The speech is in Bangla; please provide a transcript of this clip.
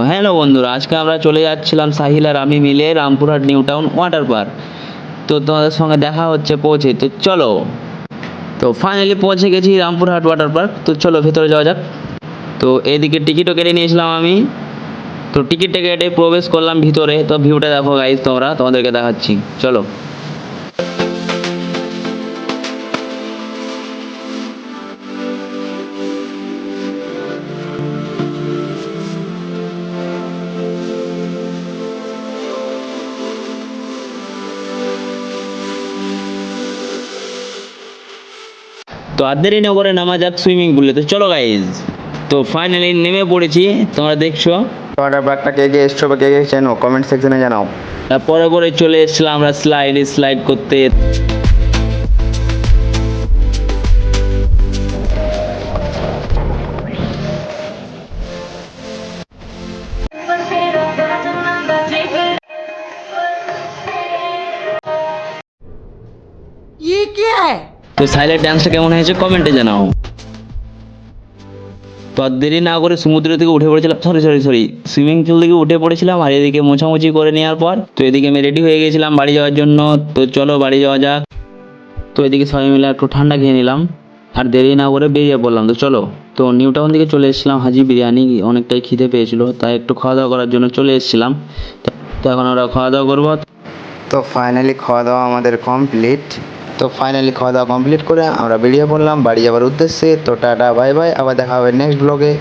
হ্যালো বন্ধুরা, আজকে আমরা চলে যাচ্ছিলাম সাহিল আর আমি মিলে Rampurhat new town water park. তো তোমাদের সঙ্গে দেখা হচ্ছে পৌঁছে, তো চলো। তো ফাইনালি পৌঁছে গেছি রামপুরহাট ওয়াটার পার্ক। তো চলো ভেতরে যাওয়া যাক। তো এদিকে টিকিটও কেটে নিয়েছিলাম আমি। তো টিকিটটা কেটে প্রবেশ করলাম ভিতরে। তো ভিউটা দেখো গাইজ, তোমাদেরকে দেখাচ্ছি, চলো। তো আর দেরি না করে নামা যাক সুইমিং পুলে, তো চলো গাইজ। তো ফাইনালি নেমে পড়েছি, তোমরা দেখছো। ওয়াটার পার্কটা কে কে এসছো বা কে কে চেনো কমেন্ট সেকশনে জানাও। তারপরে পরে চলে এসেছিলাম আমরা স্লাইড করতে। তো সাইলেন্ট ডান্সটা কেমন হয়েছে কমেন্টে জানাও। তো আর দেরি না করে সমুদ্র থেকে উঠে পড়েছিলাম, সরি সুইমিং পুল থেকে উঠে পড়েছিলাম। আর এদিকে মোছামুছি করে নেওয়ার পর তো এদিকে আমি রেডি হয়ে গেছিলাম বাড়ি যাওয়ার জন্য। তো চলো বাড়ি যাওয়া যাক। তো এদিকে সবাই মিলে একটু ঠান্ডা খেয়ে নিলাম আর দেরি না করে বেরিয়ে পড়লাম। তো চলো। তো নিউ টাউন থেকে চলে এসেছিলাম হাজি বিরিয়ানি, অনেকটাই খিদে পেয়েছিল, তাই একটু খাওয়া দাওয়া করার জন্য চলে এসেছিলাম। তো এখন আমরা খাওয়া দাওয়া করবো। তো ফাইনালি খাওয়া দাওয়া আমাদের কমপ্লিট। তো ফাইনালি খাওয়া দাওয়া কমপ্লিট করে আমরা বেরিয়ে পড়লাম বাড়ি যাওয়ার উদ্দেশ্যে। তো টাটা বাই বাই, আবার দেখা হবে নেক্সট ব্লগে।